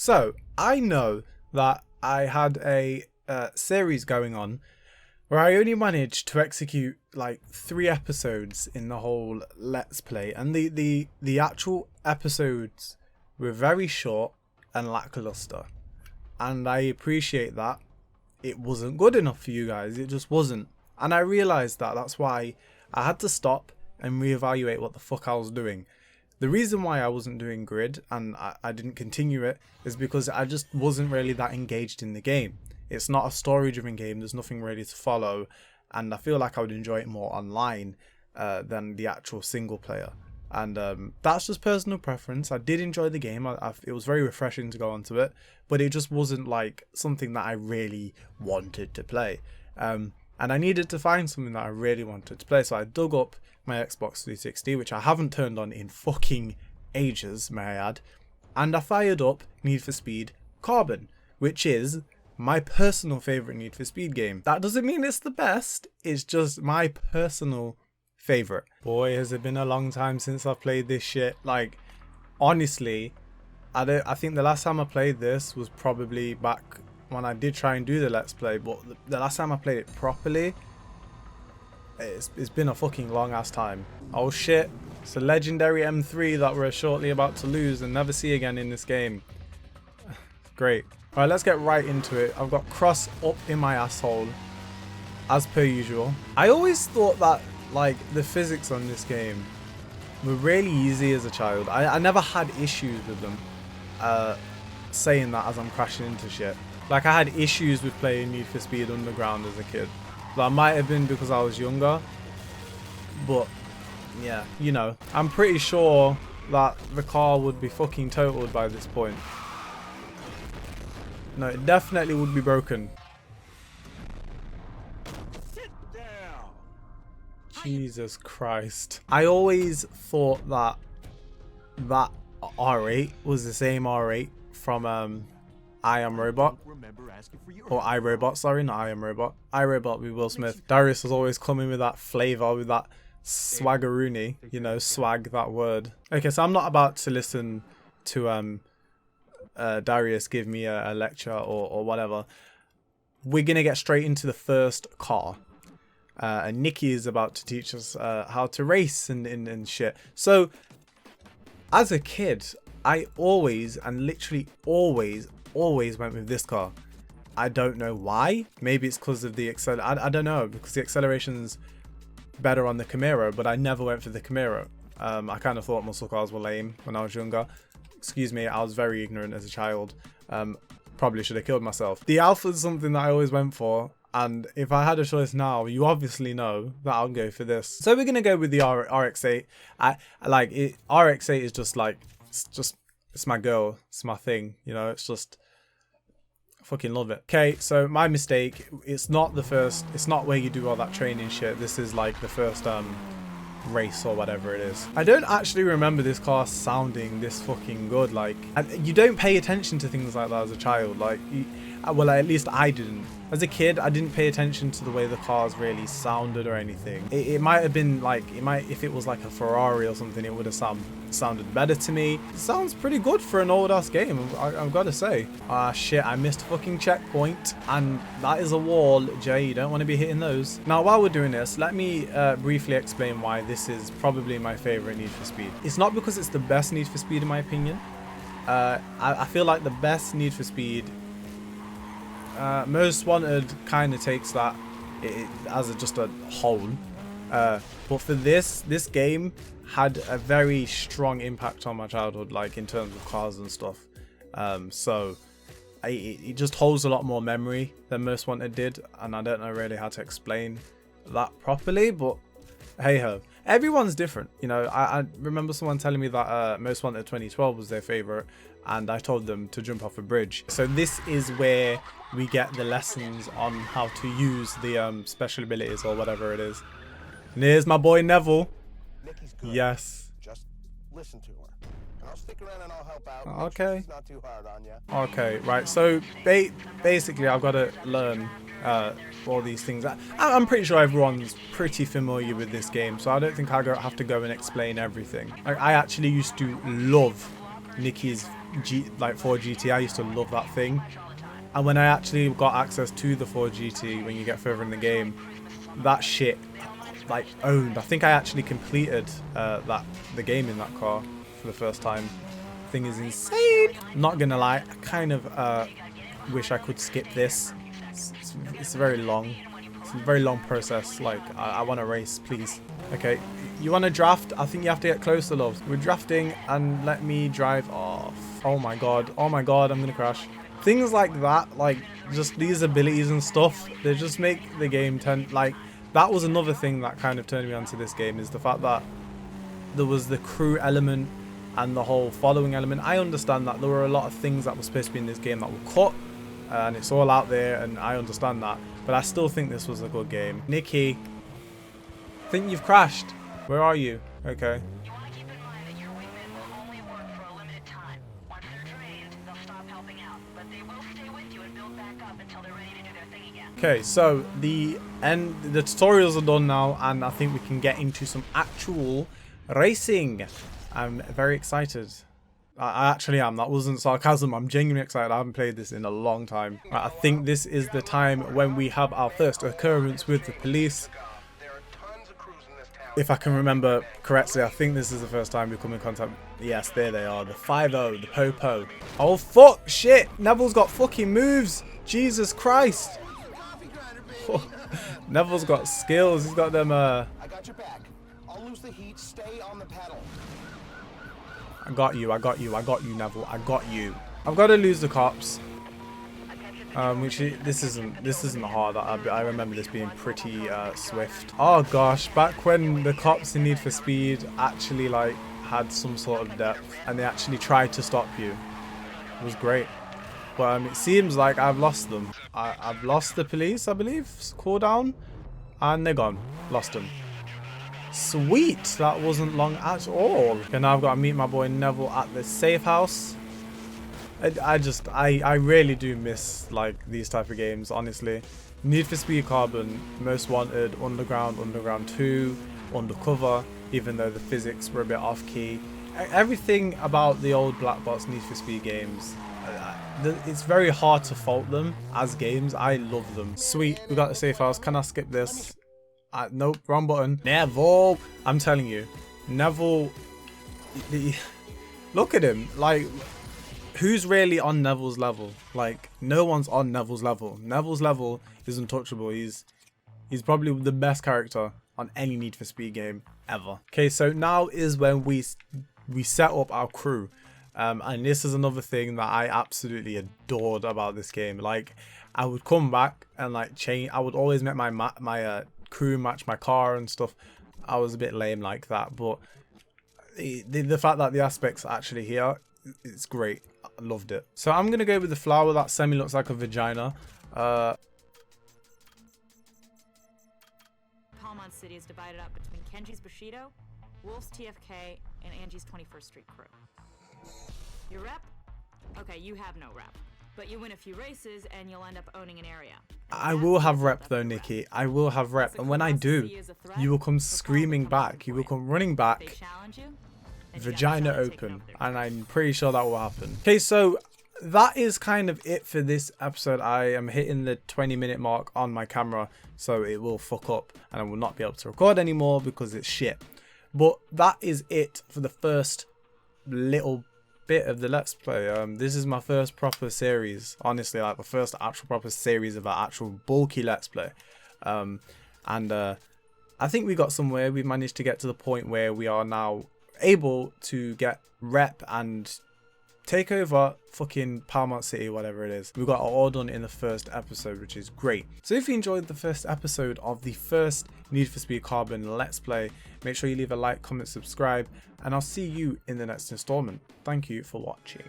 So I know that I had a series going on where I only managed to execute like 3 episodes in the whole Let's Play, and the actual episodes were very short and lackluster, and I appreciate that. It wasn't good enough for you guys, it just wasn't, and I realised that. That's why I had to stop and reevaluate what the fuck I was doing. The reason why I wasn't doing Grid and I didn't continue it is because I just wasn't really that engaged in the game. It's not a story driven game, there's nothing really to follow, and I feel like I would enjoy it more online than the actual single player. And that's just personal preference. I did enjoy the game, it was very refreshing to go onto it, but it just wasn't like something that I really wanted to play. And I needed to find something that I really wanted to play, so I dug up my Xbox 360, which I haven't turned on in fucking ages, may I add, and I fired up Need for Speed Carbon, which is my personal favourite Need for Speed game. That doesn't mean it's the best, it's just my personal favourite. Boy, has it been a long time since I've played this shit. Like, honestly, I think the last time I played this was probably back when I did try and do the Let's Play, but the last time I played it properly, it's been a fucking long ass time. Oh shit, it's a legendary M3 that we're shortly about to lose and never see again in this game. Great. Alright, let's get right into it. I've got cross up in my asshole, as per usual. I always thought that like the physics on this game were really easy as a child. I never had issues with them. Saying that as I'm crashing into shit. Like, I had issues with playing Need for Speed Underground as a kid. That might have been because I was younger, but yeah, you know, I'm pretty sure that the car would be fucking totaled by this point. No, it definitely would be broken. Sit down. Jesus Christ. I always thought that that R8 was the same R8 from I Am Robot. Or iRobot, sorry, not I Am Robot. iRobot with Will Smith. Darius was always coming with that flavour, with that swaggeroony, you know, swag, that word. Okay, so I'm not about to listen to Darius give me a lecture or whatever. We're gonna get straight into the first car. And Nikki is about to teach us how to race and shit. So, as a kid, I always, and literally always went with this car. I don't know why. Maybe it's because of the I don't know, because the acceleration's better on the Camaro, but I never went for the Camaro. I kind of thought muscle cars were lame when I was younger. Excuse me, I was very ignorant as a child. Probably should have killed myself. The Alpha is something that I always went for, and if I had a choice now, you obviously know that I'll go for this. So we're gonna go with the RX-8. RX-8 is just like, it's my girl, it's my thing, you know, it's just, I fucking love it. Okay, so my mistake, it's not the first, it's not where you do all that training shit. This is like the first race or whatever it is. I don't actually remember this car sounding this fucking good. Like, you don't pay attention to things like that as a child. Like, well, at least I didn't. As a kid, I didn't pay attention to the way the cars really sounded or anything. It might have been like, if it was like a Ferrari or something, it would have sounded better to me. It sounds pretty good for an old ass game, I've got to say. Ah shit, I missed a fucking checkpoint, and that is a wall, Jay, you don't want to be hitting those. Now while we're doing this, let me briefly explain why this is probably my favourite Need for Speed. It's not because it's the best Need for Speed in my opinion. I feel like the best Need for Speed, Most Wanted kind of takes that as just a whole, but for this game had a very strong impact on my childhood, like in terms of cars and stuff. So it just holds a lot more memory than Most Wanted did, and I don't know really how to explain that properly, but hey ho, everyone's different, you know. I remember someone telling me that Most Wanted 2012 was their favorite, and I told them to jump off a bridge. So this is where we get the lessons on how to use the special abilities or whatever it is. And here's my boy Neville. Nikki's good. Yes. Just listen to her. I'll stick around and I'll help out. Okay. It's not too hard on you. Okay, right. So basically, I've got to learn all these things. I'm pretty sure everyone's pretty familiar with this game, so I don't think I have to go and explain everything. I actually used to love Nicky's like 4GT. I used to love that thing. And when I actually got access to the 4GT, when you get further in the game, that shit like owned. I think I actually completed the game in that car for the first time. Thing is insane. Not gonna lie, I kind of wish I could skip this. It's very long. It's a very long process. Like I want to race, please. Okay, you want to draft? I think you have to get closer, love. We're drafting, and let me drive off. Oh my god, I'm gonna crash. Things like that, like just these abilities and stuff, they just make the game like that was another thing that kind of turned me onto this game, is the fact that there was the crew element and the whole following element. I understand that there were a lot of things that were supposed to be in this game that were cut, and it's all out there, and I understand that, but I still think this was a good game. Nicky, I think you've crashed. Where are you? Okay. Okay, so the tutorials are done now, and I think we can get into some actual racing. I'm very excited. I actually am. That wasn't sarcasm. I'm genuinely excited. I haven't played this in a long time. I think this is the time when we have our first occurrence with the police. If I can remember correctly, I think this is the first time we come in contact. Yes, there they are. The 5-0, the Popo. Oh, fuck, shit. Neville's got fucking moves. Jesus Christ. Oh, Neville's got skills. He's got them, I got your back. I'll lose the heat. Stay on the pedal. I got you, Neville. I got you. I've got to lose the cops. This isn't hard. I remember this being pretty swift. Oh gosh, back when the cops in Need for Speed actually like had some sort of depth and they actually tried to stop you. It was great. But it seems like I've lost them. I've lost the police, I believe. Cool down, and they're gone. Lost them. Sweet, that wasn't long at all. Okay, now I've got to meet my boy Neville at the safe house. I really do miss like these type of games, honestly. Need for Speed Carbon, Most Wanted, Underground, Underground 2, Undercover, even though the physics were a bit off key. Everything about the old black box Need for Speed games, it's very hard to fault them as games. I love them. Sweet, we got the safe house. Can I skip this? Nope, wrong button. Neville, I'm telling you, Neville, look at him. Like, who's really on Neville's level? Like, no one's on Neville's level. Neville's level is untouchable. He's probably the best character on any Need for Speed game ever. Okay, so now is when we set up our crew. And this is another thing that I absolutely adored about this game. Like, I would come back and like change. I would always make my crew match my car and stuff. I was a bit lame like that, but the fact that the aspects are actually here, it's great. I loved it. So I'm gonna go with the flower that semi looks like a vagina. Palmont City is divided up between Kenji's Bushido, Wolf's TFK, and Angie's 21st Street crew. Your rep? Okay, you have no rep, but you win a few races and you'll end up owning an area. I will have rep though, Nikki. I will have rep, and when I do, you will come screaming back. You will come running back, vagina open, and I'm pretty sure that will happen. Okay, so that is kind of it for this episode. I am hitting the 20-minute mark on my camera, so it will fuck up and I will not be able to record anymore because it's shit. But that is it for the first little bit of the Let's Play. This is my first proper series, honestly, like the first actual proper series of an actual bulky Let's Play. And I think we got somewhere. We've managed to get to the point where we are now able to get rep and take over fucking Palmont City, whatever it is. We got it all done in the first episode, which is great. So if you enjoyed the first episode of the first Need for Speed Carbon Let's Play, make sure you leave a like, comment, subscribe, and I'll see you in the next installment. Thank you for watching.